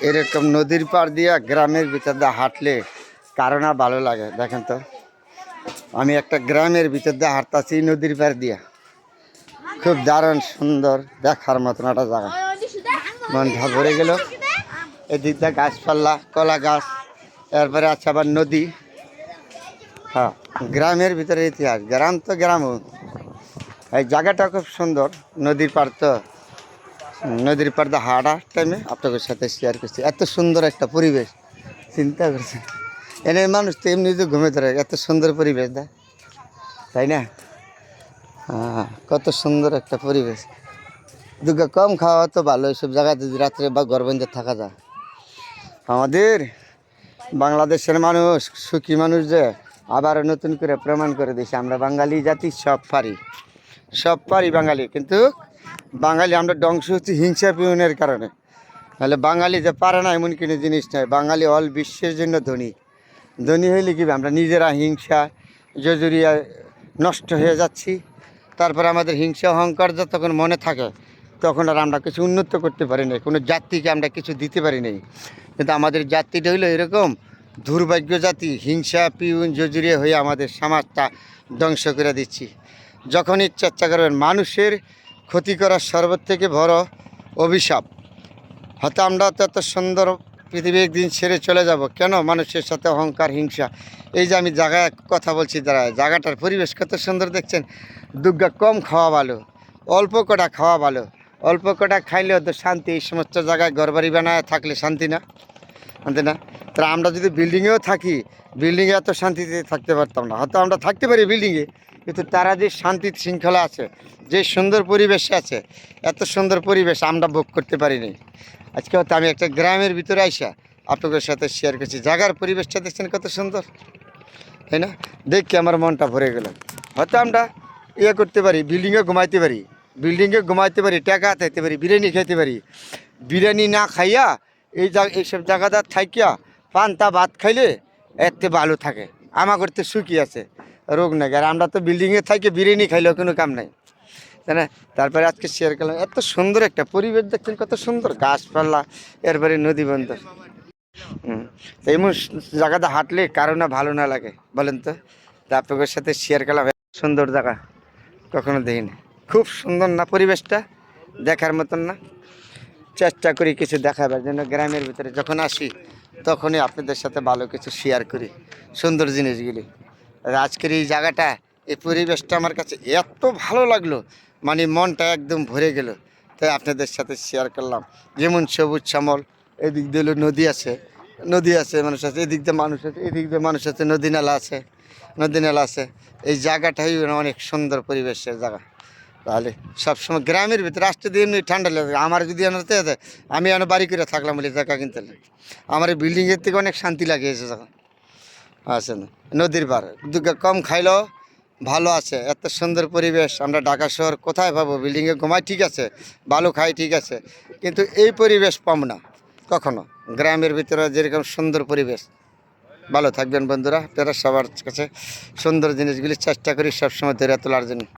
এরকম নদীর পাড় দিয়া গ্রামের ভিতর দিয়ে হাঁটলে কারো না ভালো লাগে। দেখেন তো, আমি একটা গ্রামের ভিতর দিয়ে হাঁটতাছি নদীর পাড় দিয়া। খুব দারুণ সুন্দর দেখার মতন একটা জায়গা, মনটা ভরে গেল। এদিক দিয়ে গাছপালা, কলা গাছ, এরপরে আছে আবার নদী। হ্যাঁ, গ্রামের ভিতরে ইতিহাস। গ্রাম তো গ্রামও, এই জায়গাটা খুব সুন্দর। নদীর পাড় তো, নদীর পাড় দিয়ে হাঁটা টাইমে আপনাদের সাথে শেয়ার করছি। এত সুন্দর একটা পরিবেশ, চিন্তা করছে এনে মানুষ তো এমনি তো ঘুমে ধরে। এত সুন্দর পরিবেশ দেয়, তাই না? হ্যাঁ, কত সুন্দর একটা পরিবেশ। দুর্গা কম খাওয়া তো ভালো, এইসব জায়গায় যদি রাত্রে বা গরবন্ধে থাকা যায়। আমাদের বাংলাদেশের মানুষ সুখী মানুষ, যে আবার নতুন করে প্রমাণ করে দিয়েছে আমরা বাঙালি জাতি সব পারি, সব পারি বাঙালি। কিন্তু বাঙালি আমরা ধ্বংস হচ্ছি হিংসা পিউনের কারণে। তাহলে বাঙালি যে পারে না এমন কোনো জিনিস নয়। বাঙালি অল বিশ্বের জন্য ধনী। ধনী হইলে কি আমরা নিজেরা হিংসা জজুরিয়া নষ্ট হয়ে যাচ্ছি। তারপরে আমাদের হিংসা অহংকার যতক্ষণ মনে থাকে তখন আর আমরা কিছু উন্নত করতে পারি না, কোনো জাতিকে আমরা কিছু দিতে পারি নাই। কিন্তু আমাদের জাতিটা হইলো এরকম দুর্ভাগ্য জাতি, হিংসা পিউন জজুরিয়া হয়ে আমাদের সমাজটা ধ্বংস করে দিচ্ছি। যখন ইচ্ছা করবেন মানুষের ক্ষতি করার সর্বথেকে বড় অভিশাপ। হয়তো আমরা তো এত সুন্দর পৃথিবী একদিন ছেড়ে চলে যাব, কেন মানুষের সাথে অহংকার হিংসা? এই যে আমি জায়গায় কথা বলছি, দাঁড়ায় জায়গাটার পরিবেশ কত সুন্দর দেখছেন। দুর্গা কম খাওয়া ভালো, অল্প কটা খাওয়া ভালো। অল্প কটা খাইলেও তো শান্তি। এই সমস্ত জায়গায় ঘরবাড়ি বানায় থাকলে শান্তি না, শান্তি না? তা আমরা যদি বিল্ডিংয়েও থাকি, বিল্ডিংয়ে এত শান্তিতে থাকতে পারতাম না। হয়তো আমরা থাকতে পারি বিল্ডিংয়ে, কিন্তু তারা যে শান্তি শৃঙ্খলা আছে, যে সুন্দর পরিবেশে আছে, এত সুন্দর পরিবেশ আমরা ভোগ করতে পারিনি। আজকে হয়তো আমি একটা গ্রামের ভিতরে আইসা আপনাদের সাথে শেয়ার করছি। জায়গার পরিবেশটা দেখছেন কত সুন্দর, তাই না? দেখে আমার মনটা ভরে গেল। হয়তো আমরা ইয়ে করতে পারি, বিল্ডিংয়ে ঘুমাইতে পারি, বিল্ডিংয়ে ঘুমাইতে পারি, টাকা খাইতে পারি, বিরিয়ানি খাইতে পারি। বিরিয়ানি না খাইয়া এইসব জায়গাদার থাকিয়া পান্তা ভাত খাইলে এতে ভালো থাকে। আমার করতে সুখী আছে, রোগ নাই। আর আমরা তো বিল্ডিংয়ে থাকি, বিরিয়ানি খাইলেও কোনো কাম নাই, তাই না? তারপরে আজকে শেয়ার করলাম, এত সুন্দর একটা পরিবেশ দেখছেন, কত সুন্দর গাছপালা, এরপরে নদী বন্দর। তো এমন জায়গাতে হাঁটলে কারো না ভালো না লাগে বলেন তো? তা আপনাদের সাথে শেয়ার করলাম। সুন্দর জায়গা কখনো দেখিনি। খুব সুন্দর না পরিবেশটা, দেখার মতন না? চেষ্টা করি কিছু দেখাবার জন্য। গ্রামের ভিতরে যখন আসি তখনই আপনাদের সাথে ভালো কিছু শেয়ার করি, সুন্দর জিনিসগুলি। আর আজকের এই জায়গাটা, এই পরিবেশটা আমার কাছে এত ভালো লাগলো, মানে মনটা একদম ভরে গেল। তাই আপনাদের সাথে শেয়ার করলাম। যেমন সবুজ শ্যামল, এদিক দিয়ে নদী আছে, নদী আছে, মানুষ আছে, এদিক দিয়ে মানুষ আছে, এদিক দিয়ে মানুষ আছে, নদী নালা আছে, নদী নালা আছে। এই জায়গাটাই অনেক সুন্দর পরিবেশের জায়গা। তাহলে সবসময় গ্রামের ভিতরে আসতে দিয়ে এমনি ঠান্ডা লাগে। আমার যদি আনতে আমি এনে বাড়ি করে থাকলাম বলে জায়গা কিনতে, আমার এই বিল্ডিংয়ের থেকে অনেক শান্তি লাগে এসে জায়গা আছে না। নদীর পার দুর্গা কম খাইলেও ভালো আছে, এত সুন্দর পরিবেশ। আমরা ঢাকা শহর কোথায় পাবো? বিল্ডিংয়ে ঘুমাই ঠিক আছে, ভালো খাই ঠিক আছে, কিন্তু এই পরিবেশ পাম না কখনো। গ্রামের ভিতরে যেরকম সুন্দর পরিবেশ। ভালো থাকবেন বন্ধুরা, আপনারা সবার কাছে সুন্দর জিনিসগুলি চেষ্টা করি সবসময় ধরে তোলার জন্য।